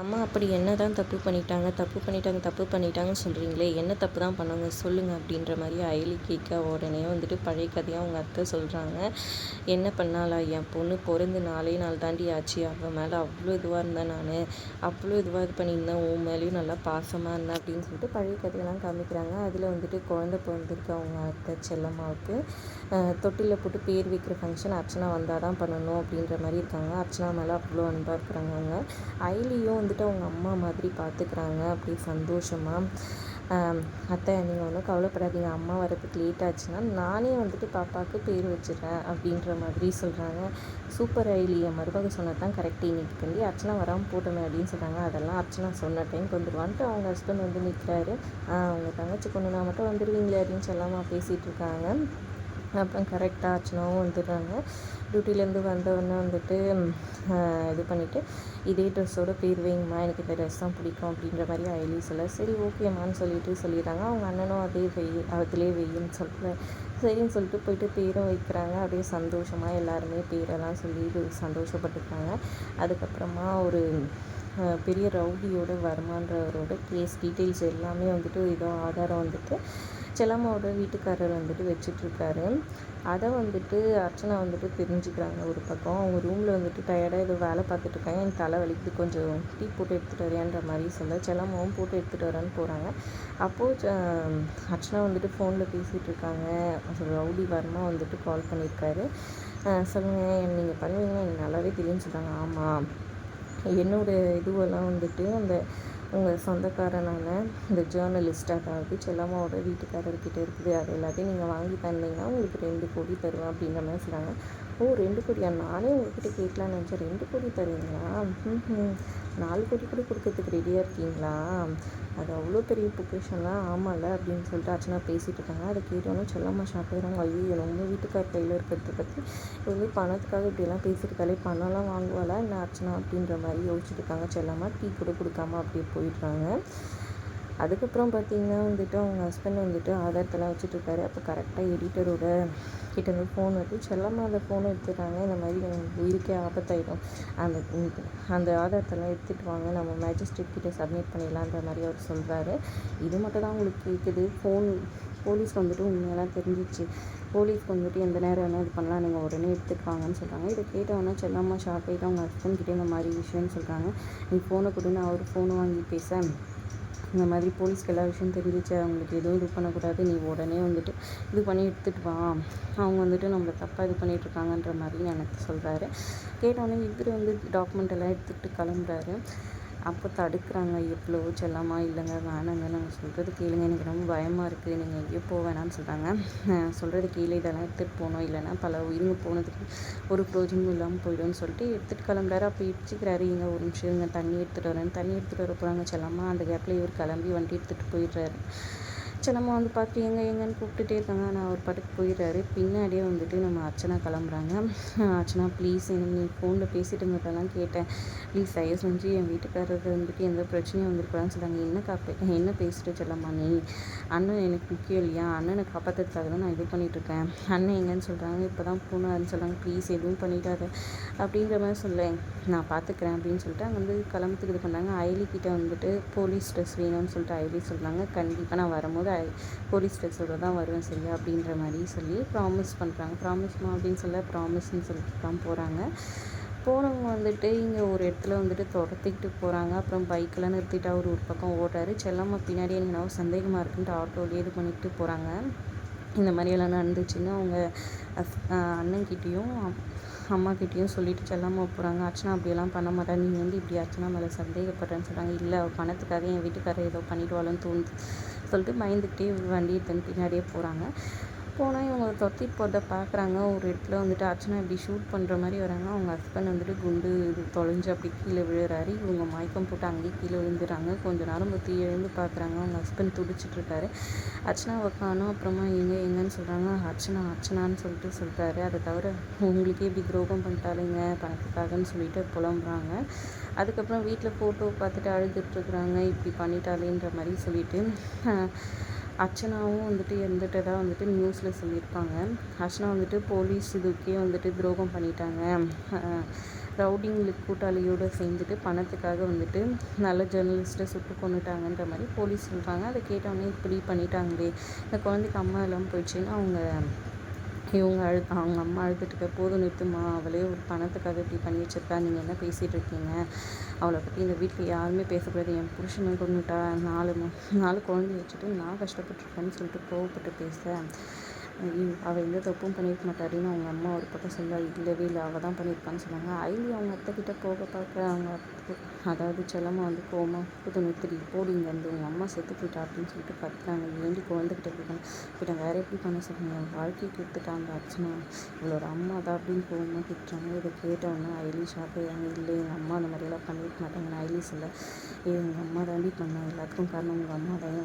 அம்மா அப்படி என்ன தான் தப்பு பண்ணிட்டாங்க தப்பு பண்ணிட்டாங்கன்னு சொல்கிறீங்களே, என்ன தப்பு தான் பண்ணாங்க சொல்லுங்கள் அப்படின்ற மாதிரி அயலி கேட்க உடனே வந்துட்டு பழைய கதையாக அவங்க அத்தை சொல்கிறாங்க. என்ன பண்ணாலா, என் பொண்ணு பிறந்து 4 நாள் தாண்டி ஆச்சு. அவன் மேலே அவ்வளோ இதுவாக இருந்தேன், நான் அவ்வளோ இதுவாக இது பண்ணியிருந்தேன், உன் மேலேயும் நல்லா பாசமாக இருந்தேன் அப்படின்னு சொல்லிட்டு பழைய கதையெல்லாம் காமிக்கிறாங்க. அதில் வந்துட்டு குழந்தை பிறந்திருக்கு அவங்க அத்தை செல்லம்மாவுக்கு. தொட்டிலில் போட்டு பேர் வைக்கிற ஃபங்க்ஷன் அர்ச்சனா வந்தால் தான் பண்ணணும் அப்படின்ற மாதிரி இருக்காங்க. அர்ச்சனா மேலே அவ்வளோ அன்பாக இருக்கிறாங்க அவங்க. அயலியும் வந்துட்டு அவங்க அம்மா மாதிரி பார்த்துக்கிறாங்க அப்படி சந்தோஷமாக. அத்தை நீங்கள் ஒன்றும் கவலைப்படாதீங்க, அம்மா வரதுக்கு லேட் ஆச்சுன்னா நானே வந்துட்டு பாப்பாவுக்கு பேர் வச்சிடுறேன் அப்படின்ற மாதிரி சொல்கிறாங்க. சூப்பர் அயலி, என் மருமக சொன்னது தான் கரெக்டு, இன்னைக்கு பண்ணி அர்ச்சனா வராமல் போட்டோமே அப்படின்னு சொல்கிறாங்க. அதெல்லாம் அர்ச்சனா சொன்ன டைமுக்கு வந்துடுவான்ட்டு அவங்க ஹஸ்பண்ட் வந்து நிற்கிறாரு. அவங்க தங்கச்சி பொண்ணு நான் மட்டும் வந்துடுவீங்களே அப்படின்னு சொல்லாமல் பேசிகிட்டு இருக்காங்க. அப்புறம் கரெக்டாக அர்ச்சனாவும் வந்துடுறாங்க. டியூட்டிலேருந்து வந்தவொடனே வந்துட்டு இது பண்ணிவிட்டு இதே ட்ரெஸ்ஸோட பேர் வைங்கம்மா, எனக்கு இந்த ட்ரெஸ் தான் பிடிக்கும் அப்படின்ற மாதிரி அயலி சொல்ல, சரி ஓகேம்மான்னு சொல்லிடுறாங்க. அவங்க அண்ணனும் அதிலே வெய்யின்னு சொல்ல சரின்னு சொல்லிட்டு போயிட்டு பேரும் வைக்கிறாங்க. அப்படியே சந்தோஷமாக எல்லாருமே பேரெல்லாம் சொல்லி சந்தோஷப்பட்டுருக்காங்க. அதுக்கப்புறமா ஒரு பெரிய ரவுடியோட வருமானவரோட கேஸ் டீட்டெயில்ஸ் எல்லாமே வந்துட்டு ஏதோ ஆதாரம் வந்துட்டு செல்லம்மாவோட வீட்டுக்காரர் வந்துட்டு வச்சிட்ருக்காரு. அதை வந்துட்டு அர்ச்சனா வந்துட்டு தெரிஞ்சுக்கிறாங்க. ஒரு பக்கம் அவங்க ரூமில் வந்துட்டு டயர்டாக ஏதோ வேலை பார்த்துட்ருக்காங்க. என் தலை வலிக்குது, கொஞ்சம் டீ போட்டு எடுத்துகிட்டு வரையான்ற மாதிரி சொல்ல செல்லம்மாவும் போட்டு எடுத்துகிட்டு வரேன்னு போகிறாங்க. அப்போது அர்ச்சனா வந்துட்டு ஃபோனில் பேசிகிட்டு இருக்காங்க. ரவுடி வர்மா வந்துட்டு கால் பண்ணியிருக்காரு. சொல்லுங்கள், நீங்கள் பண்ணுவீங்கன்னா எனக்கு நல்லாவே தெரியும்னு சொல்கிறாங்க. ஆமாம், என்னோடய இதுவெல்லாம் வந்துட்டு அந்த உங்கள் சொந்தக்காரனான இந்த ஜேர்னலிஸ்ட், அதாவது செல்லம்மாவோட வீட்டுக்காரர்கிட்ட இருக்குது, அது எல்லாத்தையும் நீங்கள் வாங்கி தந்தீங்கன்னா உங்களுக்கு 2 கோடி தருவேன் அப்படின்ற மாதிரி சொல்கிறாங்க. ஓ 2 கோடியா, நானே உங்கள்கிட்ட கேட்கலான்னு நினச்சேன், 2 கோடி தருவீங்களா? 4 கோடி கூட கொடுக்கறதுக்கு ரெடியாக இருக்கீங்களா? அது அவ்வளோ பெரிய பொக்கேஷன்லாம் ஆமாம்ல அப்படின்னு சொல்லிட்டு அர்ச்சனா பேசிகிட்டு இருக்காங்க. அதை கேட்டோன்னே செல்லம்மா ஷாக் ஆகிறாங்க. ஐயோ நம்ம வீட்டுக்கார் கையில் இருக்கிறத பற்றி வந்து பணத்துக்காக இப்படியெல்லாம் பேசியிருக்காளே, பணம்லாம் வாங்குவாளா என்ன அர்ச்சனா அப்படின்ற மாதிரி யோசிச்சுட்டு இருக்காங்க. செல்லம்மா டீ கூட கொடுக்காம அப்படியே போயிடுறாங்க. அதுக்கப்புறம் பார்த்திங்கன்னா வந்துட்டு அவங்க ஹஸ்பண்ட் வந்துட்டு ஆதாரத்தெல்லாம் வச்சுட்ருக்காரு. அப்போ கரெக்டாக எடிட்டரோட கிட்டேருந்து ஃபோன் வந்து செல்லம்மா அந்த ஃபோனை எடுத்துட்டாங்க. இந்த மாதிரி உயிருக்கே ஆபத்தாயிடும், அந்த ஆதாரத்தெல்லாம் எடுத்துகிட்டு வாங்க, நம்ம மேஜிஸ்ட்ரேட் கிட்டே சப்மிட் பண்ணிடலான்ற மாதிரி அவர் சொல்கிறாரு. இது மட்டும் தான் உங்களுக்கு கேட்குது, போலீஸ் வந்துட்டு உண்மையெல்லாம் தெரிஞ்சிச்சு, போலீஸ்க்கு வந்துட்டு எந்த நேரம் என்ன இது பண்ணலாம், நீங்கள் உடனே எடுத்துகிட்டு வாங்கன்னு சொல்கிறாங்க. இதை கேட்டவொடனே செல்லம்மா ஷாக் ஆகிட்டு அவங்க ஹஸ்பண்ட் கிட்டே இந்த மாதிரி விஷயம்னு சொல்கிறாங்க. நீ ஃபோனை கொடுன்னு அவர் ஃபோனை வாங்கி பேச, இந்த மாதிரி போலீஸ்க்கு எல்லா விஷயம் தெரிஞ்சிச்சு, அவங்களுக்கு எதுவும் இது பண்ணக்கூடாது, நீ உடனே வந்துட்டு இது பண்ணி எடுத்துகிட்டு வா, அவங்க வந்துட்டு நம்மளை தப்பாக இது பண்ணிகிட்ருக்காங்கன்ற மாதிரி எனக்கு சொல்கிறாரு. கேட்டோடனே இவர் வந்து டாக்குமெண்ட் எல்லாம் எடுத்துகிட்டு கிளம்புறாரு. அப்போ தடுக்கிறாங்க எவ்வளவோ செல்லம்மா, இல்லைங்க வேணாங்க, நாங்கள் சொல்கிறது கேளுங்க, எனக்கு ரொம்ப பயமாக இருக்குது, நீங்கள் எங்கேயோ போக வேணான்னு சொல்கிறாங்க. சொல்கிறது கீழே இதெல்லாம் எடுத்துகிட்டு போகணும், இல்லைன்னா பல உயிரிங்க போனதுக்கு ஒரு பிரோஜனமும் இல்லாமல் போயிடும்னு சொல்லிட்டு எடுத்துகிட்டு கிளம்புறாரு. அப்போ இடிச்சிக்கிறாரு. இங்கே ஒரு நிமிஷம் இங்கே தண்ணி எடுத்துகிட்டு வரேன்னு தண்ணி எடுத்துகிட்டு வர போகிறாங்க செல்லம்மா. அந்த கேப்பில் இவர் கிளம்பி வண்டி எடுத்துகிட்டு போயிடுறாரு. செல்லம்மா வந்து பார்த்து எங்கன்னு கூப்பிட்டுட்டே இருக்காங்க. நான் ஒரு பாட்டுக்கு போயிடுறாரு. பின்னாடியே வந்துட்டு நம்ம அர்ச்சனா கிளம்புறாங்க. அர்ச்சனா ப்ளீஸ், நீ ஃபோனில் பேசிட்டு இருந்ததெல்லாம் கேட்டேன், ப்ளீஸ் தயவு செஞ்சு என் வீட்டுக்காரருக்கு வந்துட்டு எந்த பிரச்சனையும் வந்துருக்கூடாதுன்னு சொல்கிறாங்க. என்ன பேசிட்டு செல்லம்மா நீ, அண்ணன் எனக்கு முக்கியம் இல்லையா, அண்ணனை காப்பாற்றுறதுக்காக தான் நான் இது பண்ணிகிட்ருக்கேன், அண்ணன் எங்கன்னு சொல்கிறாங்க, இப்போ தான் போனாருன்னு சொல்கிறாங்க, ப்ளீஸ் எதுவும் பண்ணிட்டாரு அப்படின்ற மாதிரி சொல்லேன், நான் பார்த்துக்கிறேன் அப்படின்னு சொல்லிட்டு அங்கே வந்து கிளம்புறதுக்கு இது பண்ணாங்க. அயலிக்கிட்ட வந்துட்டு போலீஸ் ட்ரெஸ் வேணும்னு சொல்லிட்டு அயலி சொல்கிறாங்க. கண்டிப்பாக நான் வரும்போது போலீஸ் ட்ரெஸ்ஸோடு தான் வருவேன் சரியா அப்படின்ற மாதிரி சொல்லி ப்ராமிஸ் பண்ணுறாங்க. ப்ராமிஸ்மா அப்படின்னு சொல்ல ப்ராமிஸ்ன்னு சொல்லிட்டு தான் போகிறாங்க. போனவங்க வந்துட்டு இங்கே ஒரு இடத்துல வந்துட்டு துரத்திக்கிட்டு போகிறாங்க. அப்புறம் பைக்கெல்லாம் நிறுத்திட்டு அவர் ஒரு பக்கம் ஓடுறாரு. செல்லம்மா பின்னாடி எனக்கு நான் சந்தேகமாக இருக்குன்ட்டு ஆட்டோலேயே இது பண்ணிக்கிட்டு போகிறாங்க. இந்த மாதிரியெல்லாம் நடந்துச்சுன்னு அவங்க அண்ணன்கிட்டேயும் அம்மாக்கிட்டேயும் சொல்லிட்டு செல்லம்மா போகிறாங்க. அர்ச்சனா அப்படியெல்லாம் பண்ண மாட்டேன், நீங்கள் வந்து இப்படி அர்ச்சனா மேலே சந்தேகப்படுறேன்னு சொல்கிறாங்க. இல்லை, அவள் பணத்துக்காக என் வீட்டுக்காரர் ஏதோ பண்ணிடுவாளுன்னு தோணுது சொல்லிட்டு பயந்துக்கிட்டே வண்டியை பின்னாடியே போகிறாங்க. போனால் இவங்க துரத்திட்டு போகிறத பார்க்குறாங்க. ஒரு இடத்துல வந்துட்டு அர்ச்சனா இப்படி ஷூட் பண்ணுற மாதிரி வராங்க. அவங்க ஹஸ்பண்ட் வந்துட்டு குண்டு தொலைஞ்சு அப்படி கீழே விழுறாரு. இவங்க மயக்கம் போட்டு அங்கேயே கீழே விழுந்துடுறாங்க. கொஞ்சம் நேரம் பற்றி எழுந்து பார்க்குறாங்க. அவங்க ஹஸ்பண்ட் துடிச்சிட்ருக்காரு. அர்ச்சனாவை காணோம். அப்புறமா எங்கன்னு சொல்கிறாங்க. அர்ச்சனான்னு சொல்லிட்டு சொல்கிறாரு. அதை தவிர உங்களுக்கே இப்படி துரோகம் பண்ணிட்டாலுங்க பணத்துக்காகன்னு சொல்லிட்டு புலம்புறாங்க. அதுக்கப்புறம் வீட்டில் ஃபோட்டோ பார்த்துட்டு அழுதுட்டுருக்குறாங்க. இப்படி பண்ணிட்டாலேன்ற மாதிரி சொல்லிட்டு அர்ச்சனாவும் வந்துட்டு இறந்துட்டதாக வந்துட்டு நியூஸில் சொல்லியிருப்பாங்க. அர்ச்சனா வந்துட்டு போலீஸ் இதுக்கே வந்துட்டு துரோகம் பண்ணிட்டாங்க, ரவுடிங்களுக்கு கூட்டாளியோடு சேர்ந்துட்டு பணத்துக்காக வந்துட்டு நல்ல ஜேர்னலிஸ்ட்டை சுட்டு கொன்னுட்டாங்கன்ற மாதிரி போலீஸ் சொல்கிறாங்க. அதை கேட்டவுடனே இப்படி பண்ணிட்டாங்களே, இந்த குழந்தைக்கு அம்மா இல்லாமல் போயிடுச்சுன்னு அவங்க அம்மா அழுதுட்டுருக்க, போதும் நிறுத்துமா, அவளே ஒரு பணத்துக்காக இப்படி பண்ணி வச்சிருக்கா, நீங்கள் என்ன பேசிகிட்டு இருக்கீங்க, அவளை பற்றி இந்த வீட்டில் யாருமே பேசக்கூடாது, என் புருஷனை கொண்டுட்டா, 4 குழந்தைய வச்சுட்டு நான் கஷ்டப்பட்டுருக்கேன்னு சொல்லிட்டு கோவப்பட்டு பேச, அவள் எந்த தப்பும் பண்ணியிருக்க மாட்டாருன்னு அவங்க அம்மா ஒரு பக்கம் சொல்ல, இல்லவே இல்லை, அவள் தான் பண்ணியிருப்பான்னு சொன்னாங்க. ஐலி அவங்க அத்தைக்கிட்ட போக பார்க்க அவங்க அதாவது செல்லம்மா வந்து கோவமா, புது நிறுத்தி போடி இங்கேருந்து, உங்கள் அம்மா செத்து போயிட்டா அப்படின்னு சொல்லிட்டு கத்துறாங்க. ஏண்டி குழந்தைகிட்ட எப்படி பண்ண போயிட்டாங்க, வேறு எப்படி பண்ண சொல்லுங்க, வாழ்க்கைக்கு கொடுத்துட்டாங்க அர்ச்சனா, இவளோட அம்மா தான் அப்படின்னு கோவமாக திட்டுறாங்க. இதை கேட்டவுடனே ஐலி ஷாக் ஆகிடுறாங்க. இல்லை எங்கள் அம்மா அந்த மாதிரியெல்லாம் பண்ணியிருக்க மாட்டாங்க. ஐலி சொல்ல, எங்கள் அம்மா தாண்டி பண்ணாங்க, எல்லாத்துக்கும் காரணம் உங்கள் அம்மா தான்.